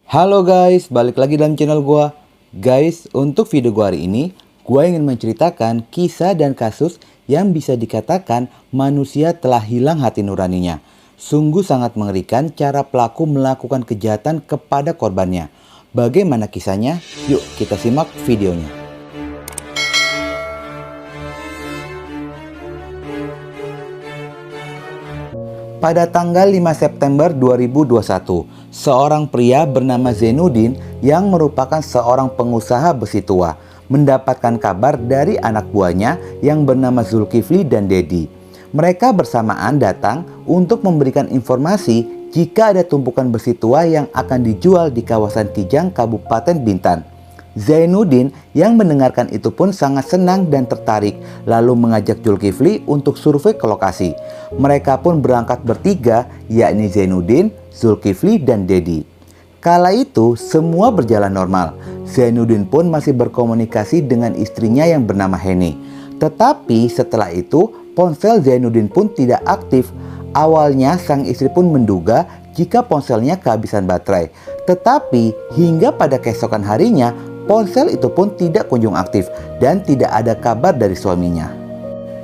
Halo guys, balik lagi dalam channel gua. Guys, untuk video gua hari ini, gua ingin menceritakan kisah dan kasus yang bisa dikatakan manusia telah hilang hati nuraninya. Sungguh sangat mengerikan cara pelaku melakukan kejahatan kepada korbannya. Bagaimana kisahnya? Yuk kita simak videonya. Pada tanggal 5 September 2021, seorang pria bernama Zainuddin yang merupakan seorang pengusaha besi tua mendapatkan kabar dari anak buahnya yang bernama Zulkifli dan Dedi. Mereka bersamaan datang untuk memberikan informasi jika ada tumpukan besi tua yang akan dijual di kawasan Kijang, Kabupaten Bintan. Zainuddin yang mendengarkan itu pun sangat senang dan tertarik, lalu mengajak Zulkifli untuk survei ke lokasi. Mereka pun berangkat bertiga, yakni Zainuddin, Zulkifli, dan Dedi. Kala itu semua berjalan normal. Zainuddin pun masih berkomunikasi dengan istrinya yang bernama Heni. Tetapi setelah itu ponsel Zainuddin pun tidak aktif. Awalnya sang istri pun menduga jika ponselnya kehabisan baterai. Tetapi hingga pada keesokan harinya ponsel itu pun tidak kunjung aktif dan tidak ada kabar dari suaminya.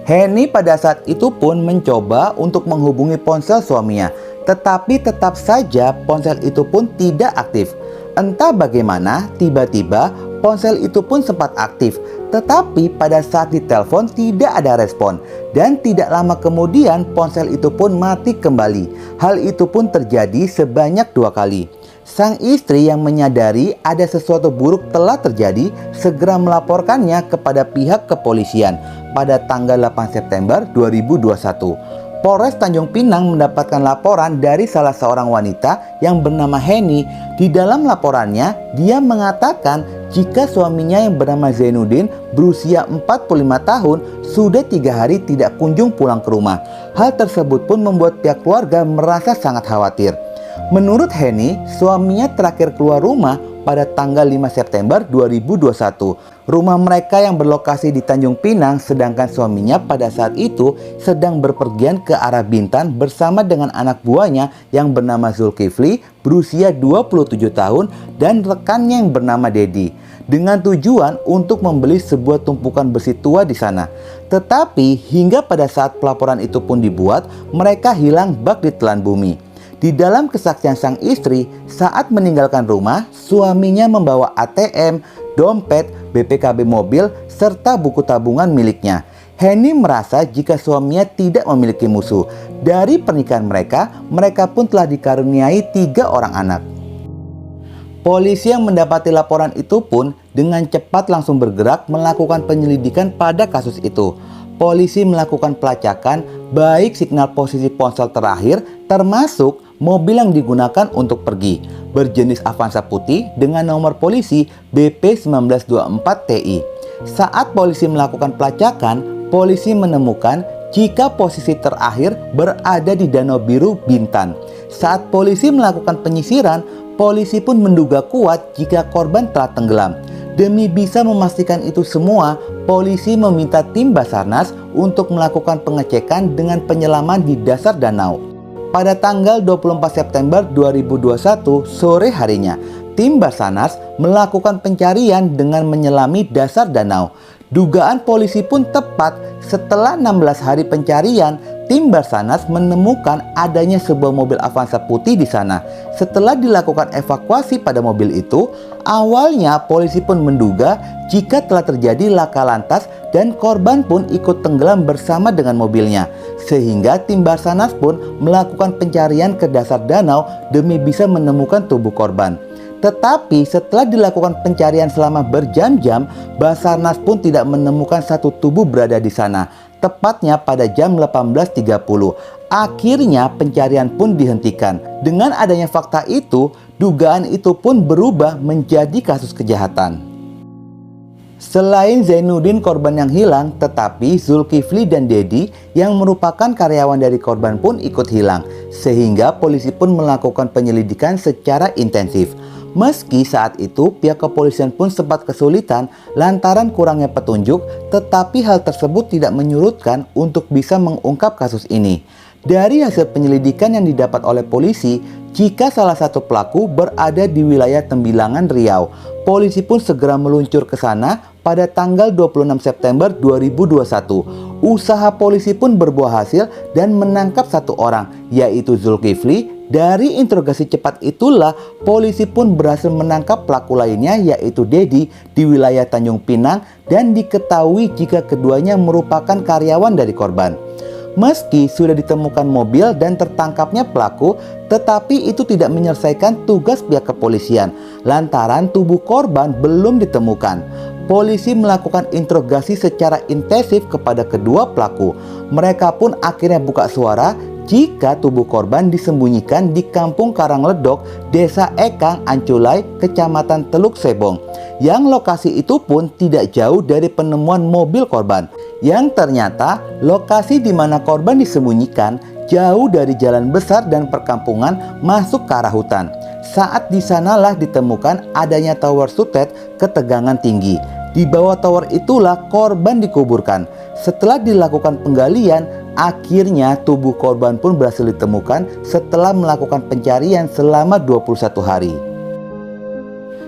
Heni pada saat itu pun mencoba untuk menghubungi ponsel suaminya, tetapi tetap saja ponsel itu pun tidak aktif. Entah bagaimana, tiba-tiba ponsel itu pun sempat aktif, tetapi pada saat ditelepon tidak ada respon. Dan tidak lama kemudian ponsel itu pun mati kembali. Hal itu pun terjadi sebanyak 2 kali. Sang istri yang menyadari ada sesuatu buruk telah terjadi segera melaporkannya kepada pihak kepolisian pada tanggal 8 September 2021. Polres Tanjung Pinang mendapatkan laporan dari salah seorang wanita yang bernama Heni. Di dalam laporannya, dia mengatakan jika suaminya yang bernama Zainuddin berusia 45 tahun sudah 3 hari tidak kunjung pulang ke rumah. Hal tersebut pun membuat pihak keluarga merasa sangat khawatir. Menurut Heni, suaminya terakhir keluar rumah pada tanggal 5 September 2021. Rumah mereka yang berlokasi di Tanjung Pinang, sedangkan suaminya pada saat itu sedang berpergian ke arah Bintan bersama dengan anak buahnya yang bernama Zulkifli berusia 27 tahun dan rekannya yang bernama Dedi, dengan tujuan untuk membeli sebuah tumpukan besi tua di sana. Tetapi hingga pada saat pelaporan itu pun dibuat, mereka hilang bak ditelan bumi. Di dalam kesaksian sang istri, saat meninggalkan rumah, suaminya membawa ATM, dompet, BPKB mobil, serta buku tabungan miliknya. Heni merasa jika suaminya tidak memiliki musuh. Dari pernikahan mereka pun telah dikaruniai 3 orang anak. Polisi yang mendapati laporan itu pun dengan cepat langsung bergerak melakukan penyelidikan pada kasus itu. Polisi melakukan pelacakan baik signal posisi ponsel terakhir termasuk mobil yang digunakan untuk pergi, berjenis Avanza putih dengan nomor polisi BP 1924 TI. Saat polisi melakukan pelacakan, polisi menemukan jika posisi terakhir berada di Danau Biru, Bintan. Saat polisi melakukan penyisiran, polisi pun menduga kuat jika korban telah tenggelam. Demi bisa memastikan itu semua, polisi meminta tim Basarnas untuk melakukan pengecekan dengan penyelaman di dasar danau. Pada tanggal 24 September 2021 sore harinya, tim Basarnas melakukan pencarian dengan menyelami dasar danau. Dugaan polisi pun tepat. Setelah 16 hari pencarian, tim Basarnas menemukan adanya sebuah mobil Avanza putih di sana. Setelah dilakukan evakuasi pada mobil itu, awalnya polisi pun menduga jika telah terjadi laka lantas dan korban pun ikut tenggelam bersama dengan mobilnya. Sehingga tim Basarnas pun melakukan pencarian ke dasar danau demi bisa menemukan tubuh korban. Tetapi setelah dilakukan pencarian selama berjam-jam, Basarnas pun tidak menemukan satu tubuh berada di sana. Tepatnya pada jam 18.30. Akhirnya pencarian pun dihentikan. Dengan adanya fakta itu, dugaan itu pun berubah menjadi kasus kejahatan. Selain Zainuddin korban yang hilang, tetapi Zulkifli dan Dedi yang merupakan karyawan dari korban pun ikut hilang. Sehingga polisi pun melakukan penyelidikan secara intensif. Meski saat itu pihak kepolisian pun sempat kesulitan lantaran kurangnya petunjuk, tetapi hal tersebut tidak menyurutkan untuk bisa mengungkap kasus ini. Dari hasil penyelidikan yang didapat oleh polisi, Jika salah satu pelaku berada di wilayah Tembilangan, Riau, polisi pun segera meluncur ke sana pada tanggal 26 September 2021. Usaha polisi pun berbuah hasil dan menangkap satu orang, yaitu Zulkifli. Dari interogasi cepat itulah polisi pun berhasil menangkap pelaku lainnya, yaitu Dedi, di wilayah Tanjung Pinang, dan diketahui jika keduanya merupakan karyawan dari korban. Meski sudah ditemukan mobil dan tertangkapnya pelaku, tetapi itu tidak menyelesaikan tugas pihak kepolisian lantaran tubuh korban belum ditemukan. Polisi melakukan interogasi secara intensif kepada kedua pelaku. Mereka pun akhirnya buka suara jika tubuh korban disembunyikan di Kampung Karangledok, Desa Ekang, Anculai, Kecamatan Teluk Sebong. Yang lokasi itu pun tidak jauh dari penemuan mobil korban. Yang ternyata lokasi di mana korban disembunyikan jauh dari jalan besar dan perkampungan masuk ke arah hutan. Saat di sanalah ditemukan adanya tower sutet ketegangan tinggi. Di bawah tower itulah korban dikuburkan. Setelah dilakukan penggalian, akhirnya tubuh korban pun berhasil ditemukan setelah melakukan pencarian selama 21 hari.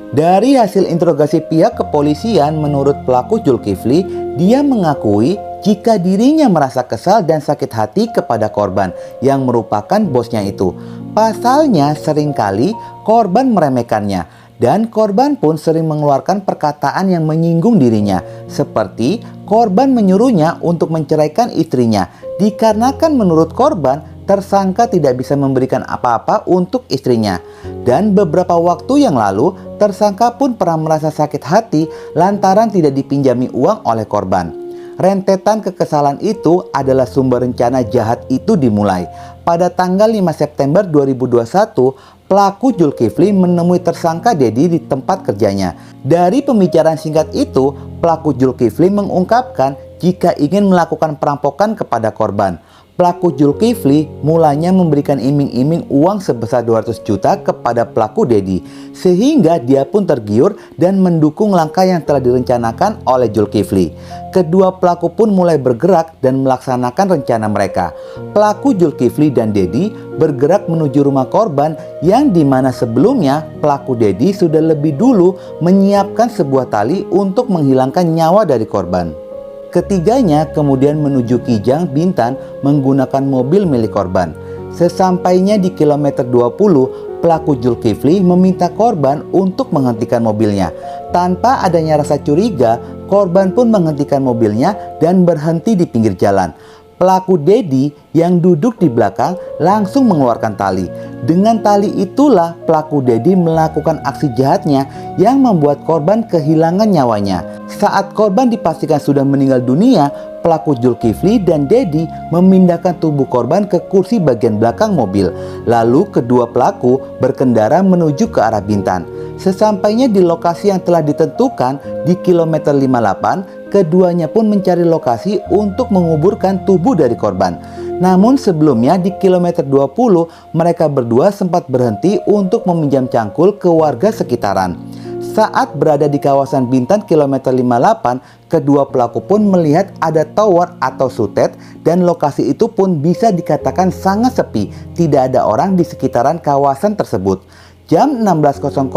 Dari hasil interogasi pihak kepolisian, menurut pelaku Zulkifli, dia mengakui jika dirinya merasa kesal dan sakit hati kepada korban yang merupakan bosnya itu. Pasalnya seringkali korban meremehkannya dan korban pun sering mengeluarkan perkataan yang menyinggung dirinya, seperti korban menyuruhnya untuk menceraikan istrinya dikarenakan menurut korban tersangka tidak bisa memberikan apa-apa untuk istrinya. Dan beberapa waktu yang lalu, tersangka pun pernah merasa sakit hati lantaran tidak dipinjami uang oleh korban. Rentetan kekesalan itu adalah sumber rencana jahat itu dimulai. Pada tanggal 5 September 2021, pelaku Zulkifli menemui tersangka Dedi di tempat kerjanya. Dari pembicaraan singkat itu, pelaku Zulkifli mengungkapkan jika ingin melakukan perampokan kepada korban. Pelaku Zulkifli mulanya memberikan iming-iming uang sebesar 200 juta kepada pelaku Dedi, sehingga dia pun tergiur dan mendukung langkah yang telah direncanakan oleh Zulkifli. Kedua pelaku pun mulai bergerak dan melaksanakan rencana mereka. Pelaku Zulkifli dan Dedi bergerak menuju rumah korban yang dimana sebelumnya pelaku Dedi sudah lebih dulu menyiapkan sebuah tali untuk menghilangkan nyawa dari korban. Ketiganya kemudian menuju Kijang, Bintan menggunakan mobil milik korban. Sesampainya di kilometer 20, pelaku Zulkifli meminta korban untuk menghentikan mobilnya. Tanpa adanya rasa curiga, korban pun menghentikan mobilnya dan berhenti di pinggir jalan. Pelaku Dedi yang duduk di belakang langsung mengeluarkan tali. Dengan tali itulah pelaku Dedi melakukan aksi jahatnya yang membuat korban kehilangan nyawanya. Saat korban dipastikan sudah meninggal dunia, pelaku Zulkifli dan Dedi memindahkan tubuh korban ke kursi bagian belakang mobil. Lalu kedua pelaku berkendara menuju ke arah Bintan. Sesampainya di lokasi yang telah ditentukan di kilometer 58, keduanya pun mencari lokasi untuk menguburkan tubuh dari korban. Namun sebelumnya di kilometer 20, mereka berdua sempat berhenti untuk meminjam cangkul ke warga sekitaran. Saat berada di kawasan Bintan kilometer 58, kedua pelaku pun melihat ada tower atau sutet dan lokasi itu pun bisa dikatakan sangat sepi, tidak ada orang di sekitaran kawasan tersebut. Jam 16.00,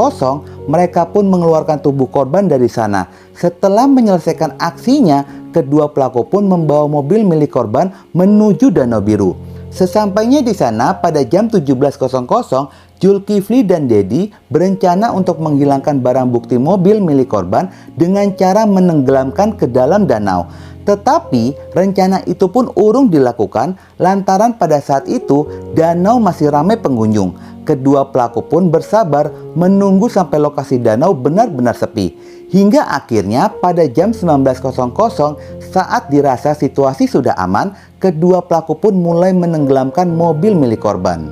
mereka pun mengeluarkan tubuh korban dari sana. Setelah menyelesaikan aksinya, kedua pelaku pun membawa mobil milik korban menuju Danau Biru. Sesampainya di sana pada jam 17.00, Zulkifli dan Dedi berencana untuk menghilangkan barang bukti mobil milik korban dengan cara menenggelamkan ke dalam danau. Tetapi rencana itu pun urung dilakukan lantaran pada saat itu danau masih ramai pengunjung. Kedua pelaku pun bersabar menunggu sampai lokasi danau benar-benar sepi. Hingga akhirnya pada jam 19.00 saat dirasa situasi sudah aman, kedua pelaku pun mulai menenggelamkan mobil milik korban.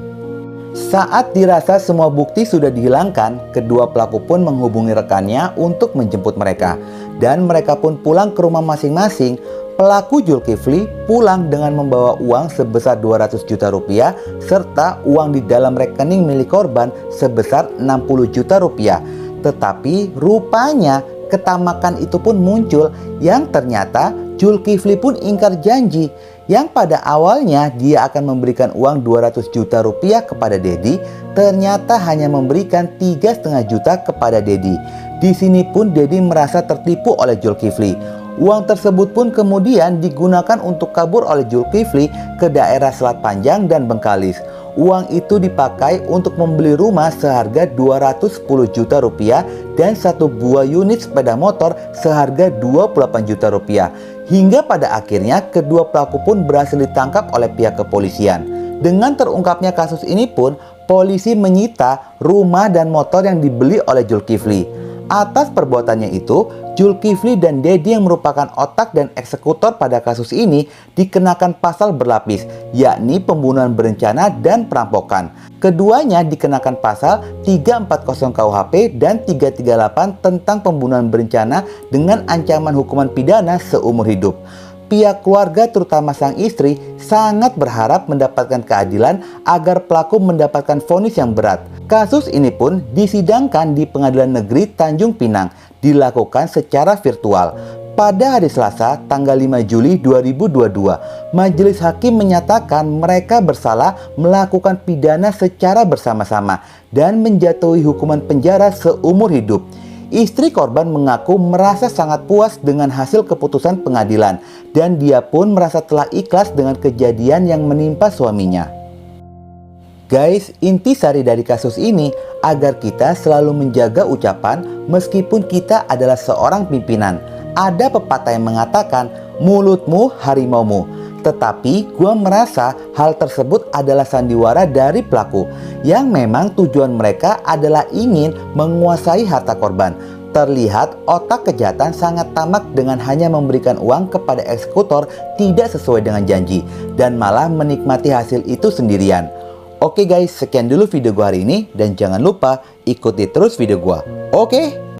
Saat dirasa semua bukti sudah dihilangkan, kedua pelaku pun menghubungi rekannya untuk menjemput mereka. Dan mereka pun pulang ke rumah masing-masing. Pelaku Zulkifli pulang dengan membawa uang sebesar 200 juta rupiah serta uang di dalam rekening milik korban sebesar 60 juta rupiah. Tetapi rupanya ketamakan itu pun muncul yang ternyata Zulkifli pun ingkar janji. yang pada awalnya dia akan memberikan uang 200 juta rupiah kepada Dedi, ternyata hanya memberikan 3,5 juta kepada Dedi. Di sini pun Dedi merasa tertipu oleh Zulkifli. Uang tersebut pun kemudian digunakan untuk kabur oleh Zulkifli ke daerah Selat Panjang dan Bengkalis. Uang itu dipakai untuk membeli rumah seharga 210 juta rupiah dan satu buah unit sepeda motor seharga 28 juta rupiah. Hingga pada akhirnya kedua pelaku pun berhasil ditangkap oleh pihak kepolisian. Dengan terungkapnya kasus ini pun, polisi menyita rumah dan motor yang dibeli oleh Zulkifli. Atas perbuatannya itu, Zulkifli dan Dedi yang merupakan otak dan eksekutor pada kasus ini dikenakan pasal berlapis, yakni pembunuhan berencana dan perampokan. Keduanya dikenakan pasal 340 KUHP dan 338 tentang pembunuhan berencana dengan ancaman hukuman pidana seumur hidup. Pihak keluarga terutama sang istri sangat berharap mendapatkan keadilan agar pelaku mendapatkan vonis yang berat. Kasus ini pun disidangkan di Pengadilan Negeri Tanjung Pinang, dilakukan secara virtual. Pada hari Selasa, tanggal 5 Juli 2022, majelis hakim menyatakan mereka bersalah melakukan pidana secara bersama-sama dan menjatuhi hukuman penjara seumur hidup. Istri korban mengaku merasa sangat puas dengan hasil keputusan pengadilan dan dia pun merasa telah ikhlas dengan kejadian yang menimpa suaminya. Guys, intisari dari kasus ini agar kita selalu menjaga ucapan meskipun kita adalah seorang pimpinan. Ada pepatah yang mengatakan, mulutmu harimaumu. Tetapi gua merasa hal tersebut adalah sandiwara dari pelaku yang memang tujuan mereka adalah ingin menguasai harta korban. Terlihat otak kejahatan sangat tamak dengan hanya memberikan uang kepada eksekutor tidak sesuai dengan janji dan malah menikmati hasil itu sendirian. Oke guys, sekian dulu video gua hari ini dan jangan lupa ikuti terus video gua. Oke?